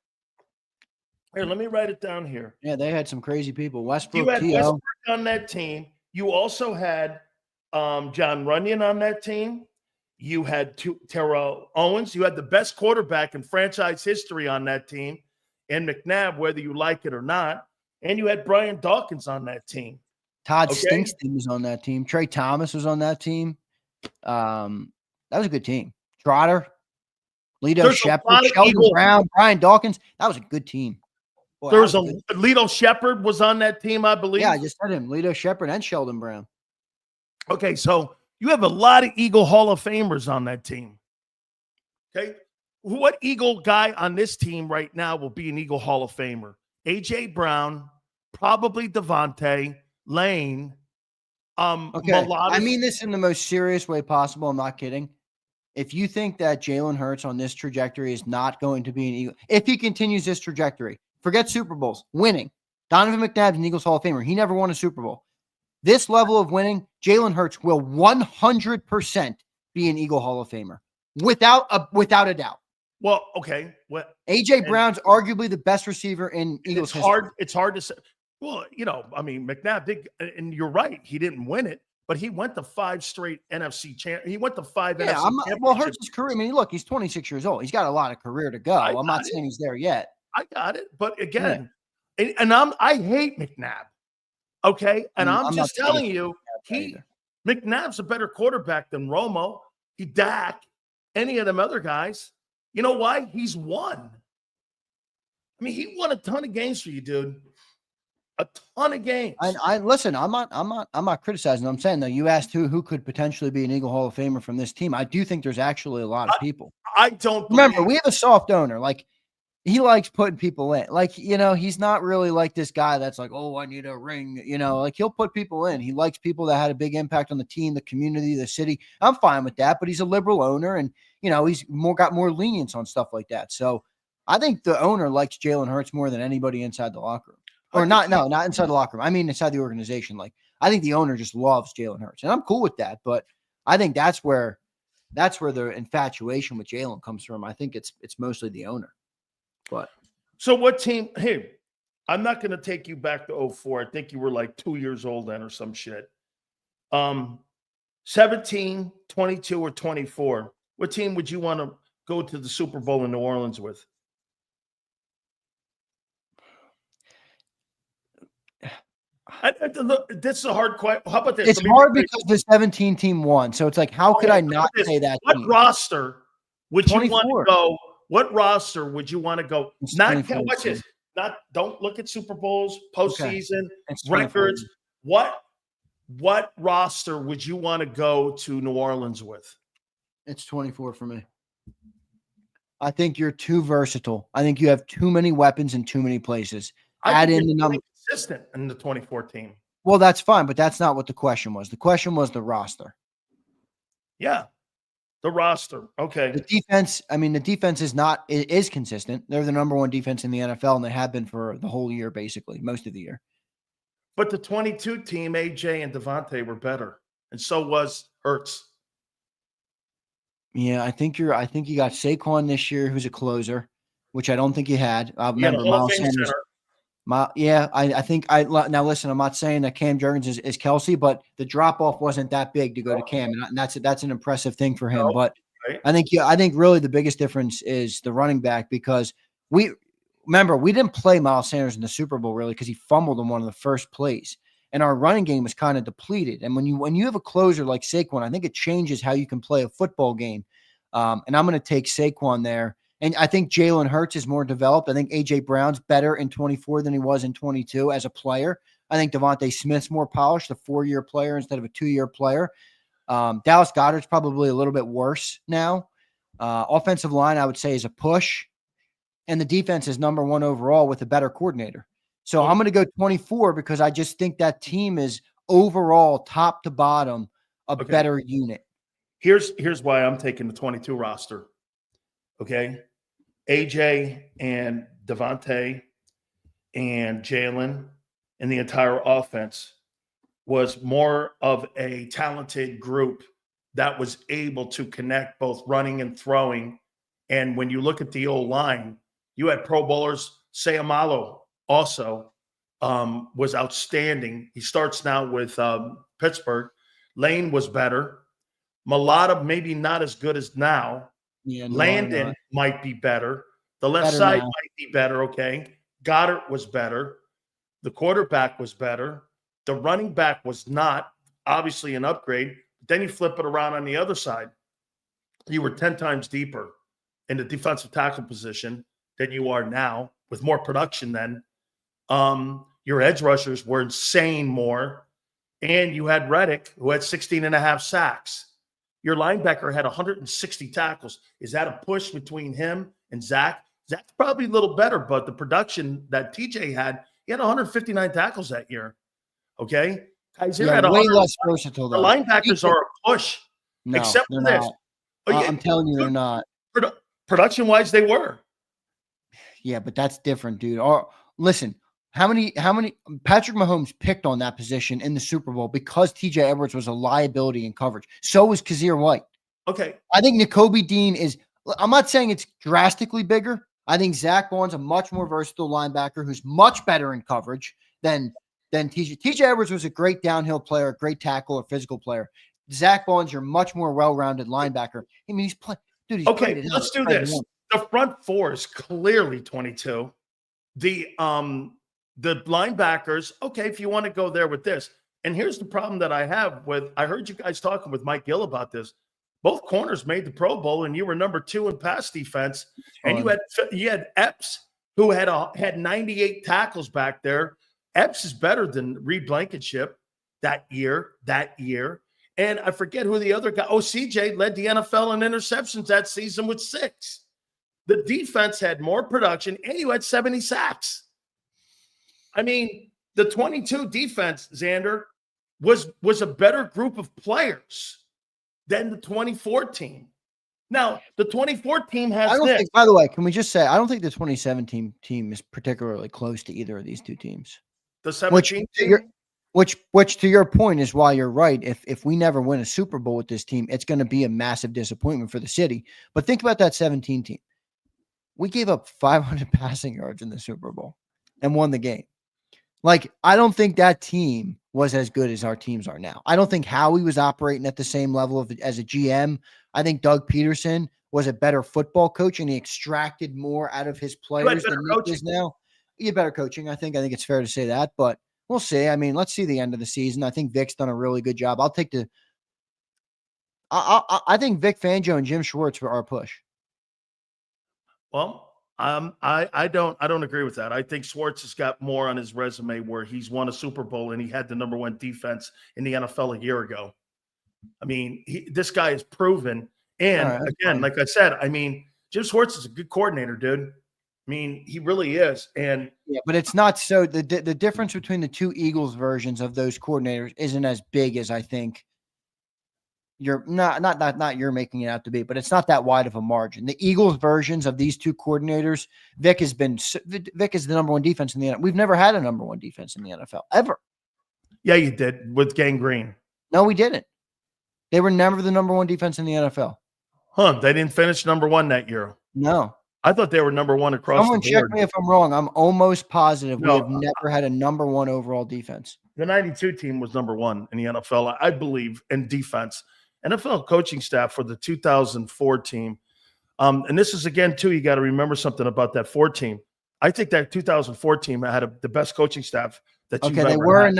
Here, let me write it down here. Yeah, they had some crazy people. Westbrook, You had Westbrook on that team. You also had John Runyon on that team. You had Terrell Owens. You had the best quarterback in franchise history on that team, and McNabb, whether you like it or not. And you had Brian Dawkins on that team. Todd Stinkston was on that team. Trey Thomas was on that team. That was a good team. Trotter, Lito Shepard, Sheldon Brown, Brian Dawkins. That was a good team. Boy, there was Lito Shepard was on that team, I believe. Yeah, I just said him. Lito Shepard and Sheldon Brown. Okay, so you have a lot of Eagle Hall of Famers on that team. Okay. What Eagle guy on this team right now will be an Eagle Hall of Famer? A.J. Brown, probably Devontae, Lane. Okay. I mean this in the most serious way possible. I'm not kidding. If you think that Jalen Hurts on this trajectory is not going to be an Eagle, if he continues this trajectory, forget Super Bowls, winning. Donovan McNabb's an Eagles Hall of Famer. He never won a Super Bowl. This level of winning, Jalen Hurts will 100% be an Eagle Hall of Famer without a doubt. Well, okay. A.J. Brown's arguably the best receiver in Eagles history. It's hard to say. Well, I mean, McNabb did, and you're right. He didn't win it, but he went to 5 straight NFC champ. He went to 5 NFC championships. Well, Hurts' career. I mean, look, he's 26 years old. He's got a lot of career to go. I'm not saying he's there yet. I got it, but again, and I hate McNabb. Okay, and I'm just telling you, McNabb's a better quarterback than Romo, Dak, any of them other guys. You know why? He's won. I mean, he won a ton of games for you, dude. A ton of games. I listen. I'm not criticizing. I'm saying though, you asked who could potentially be an Eagle Hall of Famer from this team. I do think there's actually a lot of people. I don't remember. We have a soft owner. Like he likes putting people in. Like he's not really like this guy that's like, oh, I need a ring. Like he'll put people in. He likes people that had a big impact on the team, the community, the city. I'm fine with that. But he's a liberal owner, and he's got more lenience on stuff like that. So I think the owner likes Jalen Hurts more than anybody inside the locker room. Or not inside the locker room. I mean, inside the organization. Like, I think the owner just loves Jalen Hurts, and I'm cool with that. But I think that's where the infatuation with Jalen comes from. I think it's mostly the owner. But so what team? Hey, I'm not going to take you back to 2004. I think you were like 2 years old then or some shit. 17, 22, or 24. What team would you want to go to the Super Bowl in New Orleans with? This is a hard question. How about this? It's hard because the 17 team won. So it's like, how could I not say that? What roster would you want to go? What roster would you want to go? Watch this. Don't look at Super Bowls, postseason, records. What roster would you want to go to New Orleans with? It's 24 for me. I think you're too versatile. I think you have too many weapons in too many places. Add in the number. Consistent in the 24 team. Well, that's fine, but that's not what the question was. The question was the roster. Yeah, the roster. Okay. The defense. I mean, the defense is consistent. They're the number 1 defense in the NFL, and they have been for the whole year, basically, most of the year. But the 22 team, AJ and Devontae were better, and so was Hurts. Yeah, I think you got Saquon this year, who's a closer, which I don't think you had. I remember Miles Sanders. I think now listen, I'm not saying that Cam Jurgens is Kelsey, but the drop off wasn't that big to go to Cam, and that's an impressive thing for him. But right. I think really the biggest difference is the running back, because we didn't play Miles Sanders in the Super Bowl really because he fumbled in one of the first plays, and our running game was kind of depleted. And when you have a closer like Saquon, I think it changes how you can play a football game. And I'm going to take Saquon there. And I think Jalen Hurts is more developed. I think A.J. Brown's better in 24 than he was in 22 as a player. I think Devontae Smith's more polished, a 4-year player instead of a 2-year player. Dallas Goedert's probably a little bit worse now. Offensive line, I would say, is a push. And the defense is number 1 overall with a better coordinator. So I'm going to go 24 because I just think that team is overall top to bottom a better unit. Here's why I'm taking the 22 roster. Okay. AJ and Devontae and Jalen and the entire offense was more of a talented group that was able to connect both running and throwing. And when you look at the old line, you had Pro Bowlers. Sayamalo also was outstanding. He starts now with Pittsburgh. Lane was better. Mulata maybe not as good as now. Yeah, no, Landon might be better. The left side might be better, okay? Goddard was better. The quarterback was better. The running back was not, obviously an upgrade. Then you flip it around on the other side. You were 10 times deeper in the defensive tackle position than you are now, with more production then. Your edge rushers were insane more. And you had Reddick, who had 16 and a half sacks. Your linebacker had 160 tackles. Is that a push between him and Zach? Zach's probably a little better, but the production that TJ had, he had 159 tackles that year. Okay? Kaiser had way less versatile. The linebackers are a push. No, except for this. I'm telling you, they're not. Production-wise, they were. Yeah, but that's different, dude. Listen, how many Patrick Mahomes picked on that position in the Super Bowl because TJ Edwards was a liability in coverage. So was Kazir White. Okay. I think Nakobe Dean is, I'm not saying it's drastically bigger. I think Zach Bond's a much more versatile linebacker who's much better in coverage than TJ. TJ Edwards was a great downhill player, a great tackle or physical player. Zach Bond's your much more well-rounded linebacker. I mean, he's playing. Dude, he's okay, let's do this. The front four is clearly 22. The linebackers, okay, if you want to go there with this. And here's the problem that I have with, I heard you guys talking with Mike Gill about this. Both corners made the Pro Bowl, and you were number 2 in pass defense. And you had Epps, who had 98 tackles back there. Epps is better than Reed Blankenship that year. And I forget who the other guy, CJ led the NFL in interceptions that season with 6. The defense had more production, and you had 70 sacks. I mean, the 22 defense, Xander, was a better group of players than the 24 team. Now, the 24 team has think, by the way, can we just say, I don't think the 2017 team is particularly close to either of these two teams. The 17 team? Which to your point is why you're right. If we never win a Super Bowl with this team, it's going to be a massive disappointment for the city. But think about that 17 team. We gave up 500 passing yards in the Super Bowl and won the game. Like, I don't think that team was as good as our teams are now. I don't think Howie was operating at the same level as a GM. I think Doug Peterson was a better football coach, and he extracted more out of his players than Nick is now. He had better coaching, I think. I think it's fair to say that, but we'll see. I mean, let's see the end of the season. I think Vic's done a really good job. I think Vic Fangio and Jim Schwartz are a push. Well, I don't agree with that. I think Schwartz has got more on his resume where he's won a Super Bowl and he had the number 1 defense in the NFL a year ago. I mean, this guy is proven. And again, like I said, I mean, Jim Schwartz is a good coordinator, dude. I mean, he really is. And yeah, but it's not so the difference between the two Eagles versions of those coordinators isn't as big as I think you're not you're making it out to be, but it's not that wide of a margin. The Eagles versions of these two coordinators, Vic is the number 1 defense in the NFL. We've never had a number 1 defense in the NFL ever. Yeah, you did with Gangrene. No, we didn't. They were never the number 1 defense in the NFL. Huh? They didn't finish number 1 that year. No. I thought they were number 1 across the board. Someone check me if I'm wrong. I'm almost positive we have never had a number 1 overall defense. The 92 team was number 1 in the NFL, I believe, in defense. NFL coaching staff for the 2004 team. And this is, again, too, you got to remember something about that 4 team. I think that 2004 team had the best coaching staff that you've ever they were had. in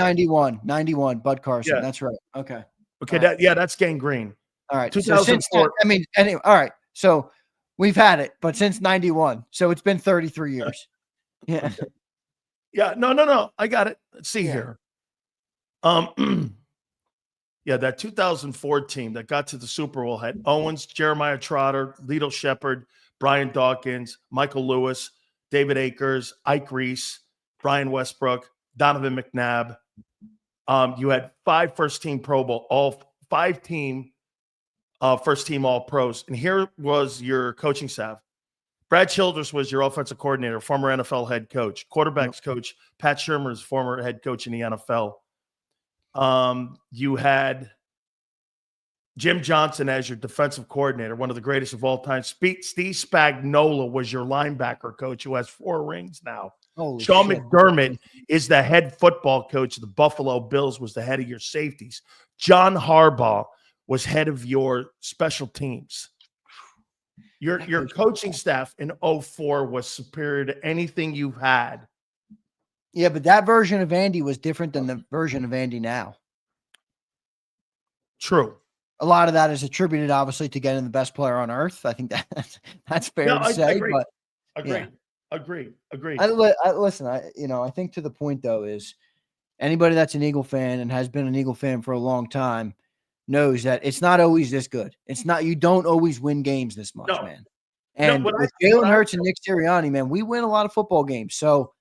91, Bud Carson. Yeah. That's right. Okay. That's Gangrene. All right. 2004. Anyway, all right. So we've had it, but since 91. So it's been 33 years. Yeah. Okay. Yeah. No. I got it. Let's see here. Yeah, that 2004 team that got to the Super Bowl had Owens, Jeremiah Trotter, Lito Shepherd, Brian Dawkins, Michael Lewis, David Akers, Ike Reese, Brian Westbrook, Donovan McNabb. You had 5 first-team Pro Bowl, all 5-team first-team All-Pros. And here was your coaching staff. Brad Childress was your offensive coordinator, former NFL head coach. Quarterbacks coach, Pat Shurmur is former head coach in the NFL. You had Jim Johnson as your defensive coordinator, one of the greatest of all time. Steve Spagnuolo was your linebacker coach, who has 4 rings now. Holy Sean shit. McDermott is the head football coach of the Buffalo Bills, was the head of your safeties. John Harbaugh was head of your special teams. Your coaching staff in 04 was superior to anything you've had. Yeah, but that version of Andy was different than the version of Andy now. True. A lot of that is attributed, obviously, to getting the best player on earth. I think that's fair to say. Agree. But Agreed. Listen, I think to the point, though, is anybody that's an Eagle fan and has been an Eagle fan for a long time knows that it's not always this good. You don't always win games this much, man. And with Jalen Hurts and Nick Sirianni, man, we win a lot of football games. So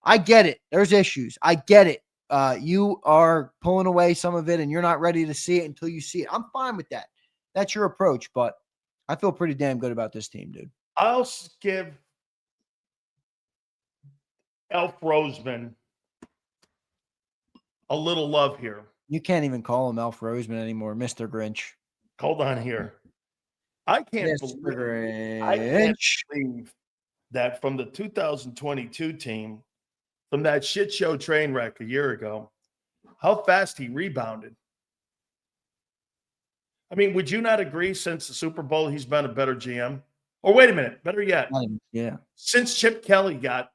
I get it. There's issues. I get it. You are pulling away some of it and you're not ready to see it until you see it. I'm fine with that. That's your approach, but I feel pretty damn good about this team, dude. I'll give Elf Roseman a little love here. You can't even call him Elf Roseman anymore, Mr. Grinch. Hold on here. I can't believe that from the 2022 team, from that shit show train wreck a year ago, how fast he rebounded. I mean, would you not agree since the Super Bowl he's been a better GM? Or wait a minute, better yet. Yeah. Since Chip Kelly got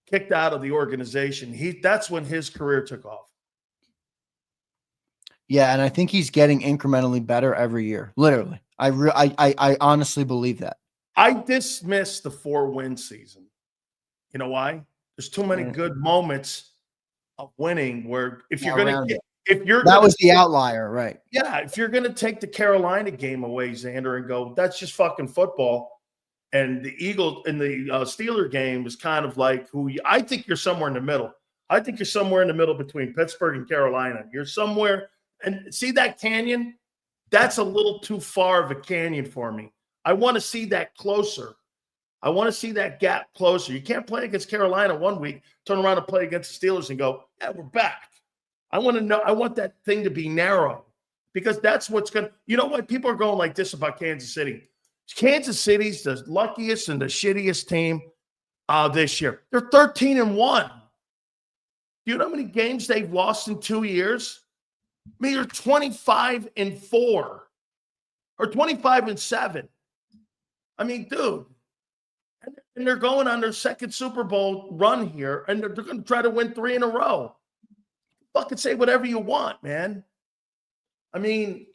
kicked out of the organization, that's when his career took off. Yeah, and I think he's getting incrementally better every year. Literally. I honestly believe that. I dismiss the 4-win season. You know why? There's too many good moments of winning where that was the outlier, right? Yeah, if you're going to take the Carolina game away, Xander, and go, that's just fucking football. And the Eagles in the Steeler game is kind of like I think you're somewhere in the middle. I think you're somewhere in the middle between Pittsburgh and Carolina. You're somewhere, and see that canyon? That's a little too far of a canyon for me. I want to see that closer. I want to see that gap closer. You can't play against Carolina one week, turn around and play against the Steelers and go, yeah, we're back. I want to know. I want that thing to be narrow because that's what's going to, you know what? People are going like this about Kansas City. Kansas City's the luckiest and the shittiest team this year. They're 13-1. Do you know how many games they've lost in 2 years? I mean, they're 25-4 or 25-7. I mean, dude. And they're going on their second Super Bowl run here, and they're going to try to win 3 in a row. Fucking say whatever you want, man. I mean,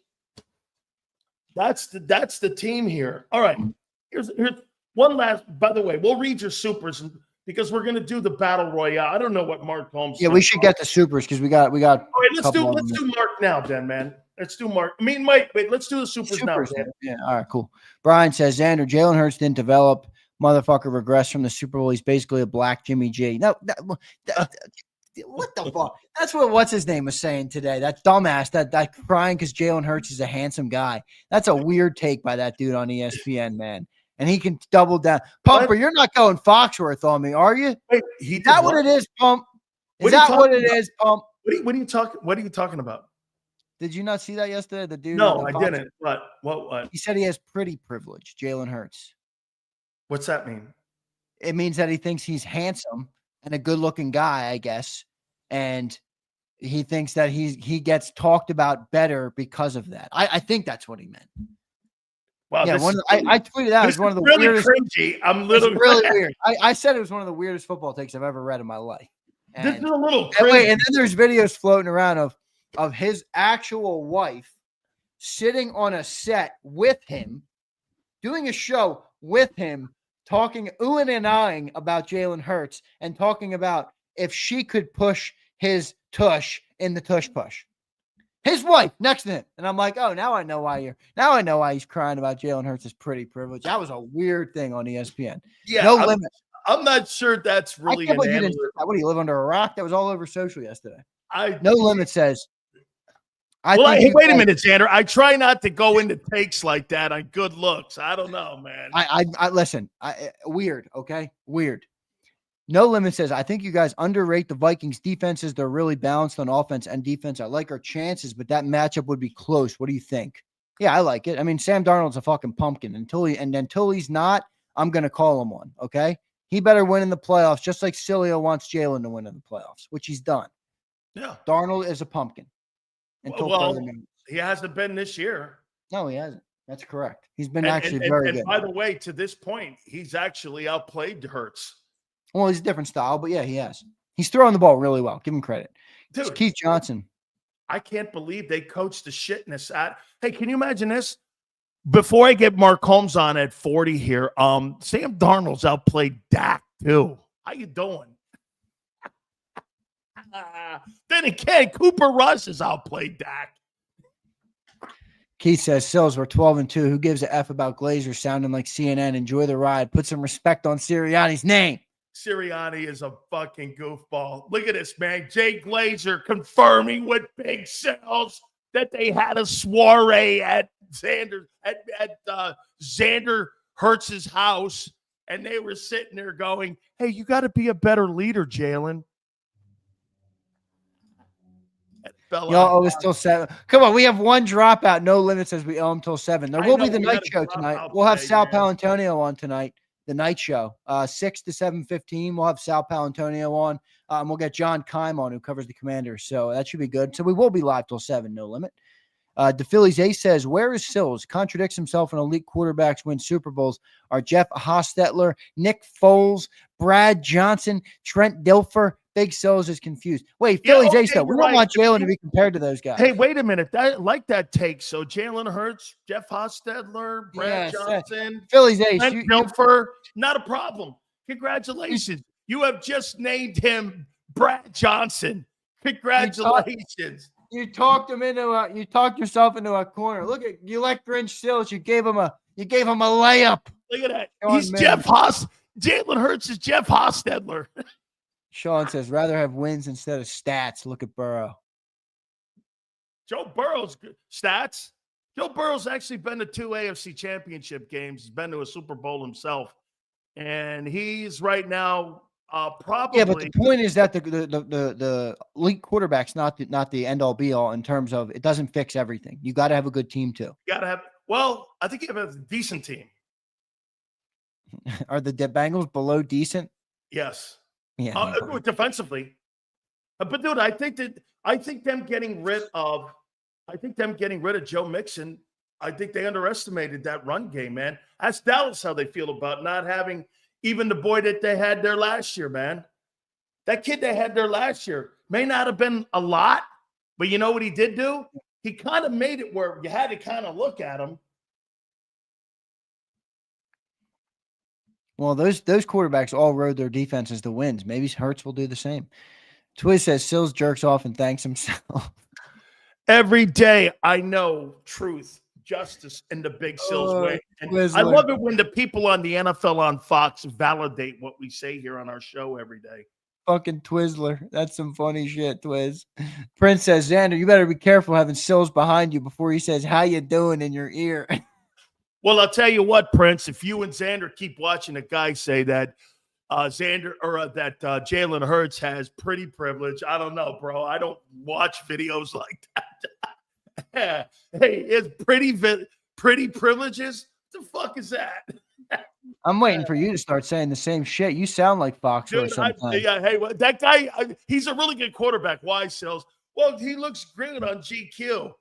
that's the team here. All right, here's one last. By the way, we'll read your supers because we're going to do the battle royale. I don't know what Mark Holmes. Yeah, we should get the supers because we got. All right, let's do Mark now, then, man. Let's do Mark. I mean, Mike. Wait, let's do the supers now. Dan. Yeah. All right. Cool. Brian says Xander, Jalen Hurts didn't develop. Motherfucker regressed from the Super Bowl. He's basically a black Jimmy G. No, what the fuck? That's what's his name was saying today. That dumbass, that crying because Jalen Hurts is a handsome guy. That's a weird take by that dude on ESPN, man. And he can double down. Pumper, you're not going Foxworth on me, are you? Wait, is that what it is, Pump? Is that what it is, Pump? What are you talking about? Did you not see that yesterday? The dude. No, I didn't. What? He said he has pretty privilege, Jalen Hurts. What's that mean? It means that he thinks he's handsome and a good-looking guy, I guess, and he thinks that he gets talked about better because of that. I think that's what he meant. Wow, yeah, I tweeted out. It's one of the really weirdest. Cringy. I'm literally really weird. I said it was one of the weirdest football takes I've ever read in my life. And, this is a little cringy. And then there's videos floating around of his actual wife sitting on a set with him, doing a show with him, talking oohing and ahhing about Jalen Hurts and talking about if she could push his tush in the tush push. His wife next to him. And I'm like, oh, now I know why he's crying about Jalen Hurts' pretty privilege. That was a weird thing on ESPN. Yeah, no limit. I'm not sure that's I really can't an believe you didn't. analyst. What do you live under a rock? That was all over social yesterday. I No Limit says. Hey, wait a minute, Zander. I try not to go into takes like that on good looks. I don't know, man. I listen. Weird. Okay, weird. No Limit says, I think you guys underrate the Vikings defenses. They're really balanced on offense and defense. I like our chances, but that matchup would be close. What do you think? Yeah, I like it. I mean, Sam Darnold's a fucking pumpkin. Until he's not, I'm gonna call him one. Okay, he better win in the playoffs, just like Sileo wants Jalen to win in the playoffs, which he's done. Yeah, Darnold is a pumpkin. Well, he hasn't been this year. No, he hasn't. That's correct. He's been very good. And by the way, to this point, he's actually outplayed Hurts. Well, he's a different style, but yeah, he has. He's throwing the ball really well. Give him credit. Dude, it's Keith Johnson. I can't believe they coached the shitness out. Hey, can you imagine this? Before I get Mark Holmes on at 40 here, Sam Darnold's outplayed Dak too. How you doing? Then again, Cooper Rush has outplayed Dak. Keith says, Sills, we're 12-2. Who gives a F about Glazer sounding like CNN? Enjoy the ride. Put some respect on Sirianni's name. Sirianni is a fucking goofball. Look at this, man. Jay Glazer confirming with Big Sales that they had a soiree at Zander Hertz's house, and they were sitting there going, hey, you got to be a better leader, Jalen. Y'all owe us till 7. Come on, we have one dropout. No Limit says we owe him till 7. There will be the night show tonight. We'll have Sal Palantonio on tonight. The night show, 6 to 7:15. We'll have Sal Palantonio on. We'll get John Kime on, who covers the Commanders. So that should be good. So we will be live till 7. No Limit. DePhilly's Ace says, where is Sills? Contradicts himself when elite quarterbacks win Super Bowls. Are Jeff Hostetler, Nick Foles, Brad Johnson, Trent Dilfer? Big Sills is confused. Wait, Philly's Ace, though. We don't want Jalen to be compared to those guys. Hey, wait a minute. I like that take. So Jalen Hurts, Jeff Hostetler, Brad Johnson, Philly's Ace. Trent Dilfer, not a problem. Congratulations. You have just named him Brad Johnson. Congratulations. You talked him into you talked yourself into a corner. Look at you like Grinch Sills. You gave him a layup. Look at that. He's Jeff Haas. Jalen Hurts is Jeff Hostetler. Sean says, rather have wins instead of stats. Look at Burrow. Joe Burrow's good. Stats. Joe Burrow's actually been to 2 AFC championship games. He's been to a Super Bowl himself. And he's right now probably. Yeah, but the point is that the elite quarterback's not the end all be all in terms of it doesn't fix everything. You got to have a good team too. You got to have. Well, I think you have a decent team. Are the Bengals below decent? Yes. Yeah. Defensively, but dude, I think them getting rid of Joe Mixon. I think they underestimated that run game, man. Ask Dallas how they feel about not having even the boy that they had there last year, man. That kid they had there last year may not have been a lot, but you know what he did do? He kind of made it where you had to kind of look at him. Well, those quarterbacks all rode their defenses to wins. Maybe Hurts will do the same. Twiz says Sills jerks off and thanks himself. Every day I know truth, justice, and the Big Sills way. And I love it when the people on the NFL on Fox validate what we say here on our show every day. Fucking Twizzler. That's some funny shit, Twiz. Prince says, Xander, you better be careful having Sills behind you before he says, how you doing in your ear. Well, I'll tell you what, Prince, if you and Xander keep watching a guy say that Jalen Hurts has pretty privilege, I don't know, bro. I don't watch videos like that. Hey, it's pretty privileges? What the fuck is that? I'm waiting for you to start saying the same shit. You sound like Foxworth sometimes. Hey, that guy, he's a really good quarterback. Why, Sills? Well, he looks great on GQ.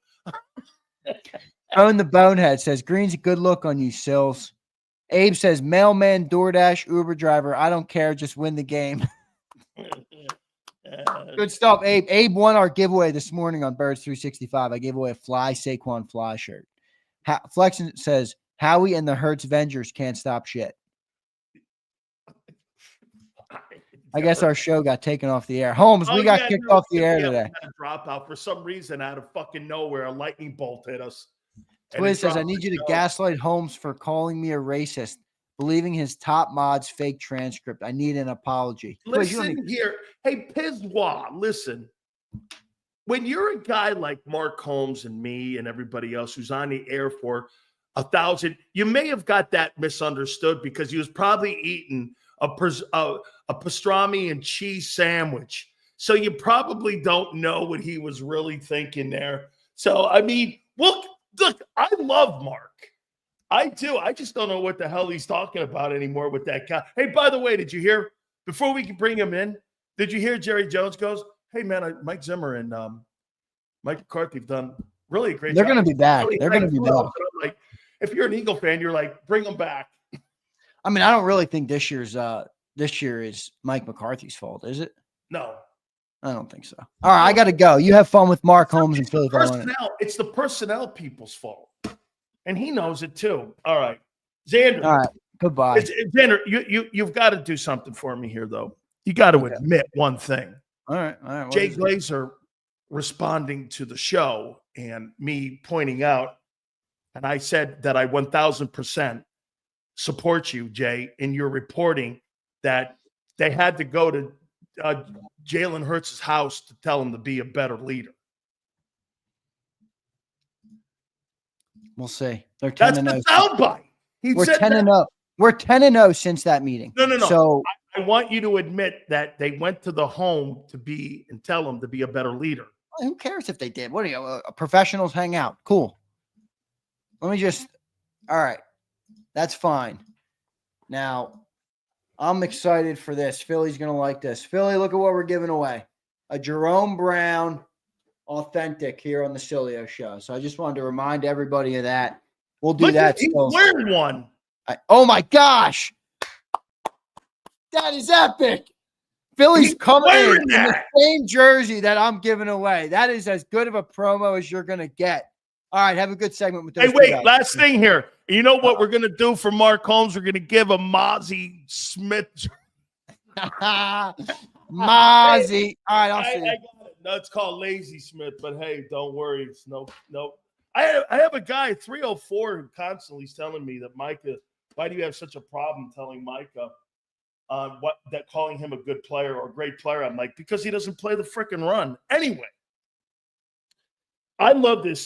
Own the Bonehead says, Green's a good look on you, Sills. Abe says, mailman, DoorDash, Uber driver. I don't care. Just win the game. Good stuff, Abe. Abe won our giveaway this morning on Birds 365. I gave away a Saquon Fly shirt. Flexen says, Howie and the Hertz Avengers can't stop shit. I guess our show got taken off the air. Holmes, we got kicked off the air today. Drop out for some reason out of fucking nowhere. A lightning bolt hit us. Twiz says, I need you to gaslight Holmes for calling me a racist. believing his top mod's fake transcript. I need an apology. Listen here. Hey, Pizwa, listen. When you're a guy like Mark Holmes and me and everybody else who's on the air for 1,000, you may have got that misunderstood because he was probably eating a pastrami and cheese sandwich. So you probably don't know what he was really thinking there. So, I mean, look, I love Mark. I do. I just don't know what the hell he's talking about anymore with that guy. Hey, by the way, did you hear, before we can bring him in, did you hear Jerry Jones goes, hey, man, Mike Zimmer and Mike McCarthy have done really a great job. They're going to be back. They're going to be back. Like, if you're an Eagle fan, you're like, bring them back. I mean, I don't really think this year is Mike McCarthy's fault, is it? No. I don't think so. All right, I got to go. You have fun with Mark Holmes and Philly. It's the personnel people's fault. And he knows it too. All right. Xander. All right. Goodbye. Xander, you've got to do something for me here, though. You got to admit one thing. All right. Jay Glazer responding to the show and me pointing out, and I said that I 1,000% support you, Jay, in your reporting that they had to go to Jalen Hurts' house to tell him to be a better leader. We'll see. They're 10-0. That's the soundbite. We're 10-0. We're 10-0 since that meeting. No. So I want you to admit that they went to the home to be and tell him to be a better leader. Who cares if they did? What are you? Professionals hang out. Cool. All right. That's fine. Now, I'm excited for this. Philly's going to like this. Philly, look at what we're giving away. A Jerome Brown authentic here on the Sileo show. So I just wanted to remind everybody of that. We'll do that. He's wearing one. Oh, my gosh. That is epic. Philly's coming in the same jersey that I'm giving away. That is as good of a promo as you're going to get. All right, have a good segment with those. Hey, wait, last thing here. You know what we're going to do for Mark Holmes? We're going to give a Mozzie Smith. Mozzie. All right, I'll see. I got it. No, it's called Lazy Smith, but hey, don't worry. It's no. I have a guy, 304, who constantly is telling me that Micah, why do you have such a problem telling Micah calling him a good player or a great player? I'm like, because he doesn't play the freaking run. Anyway, I love this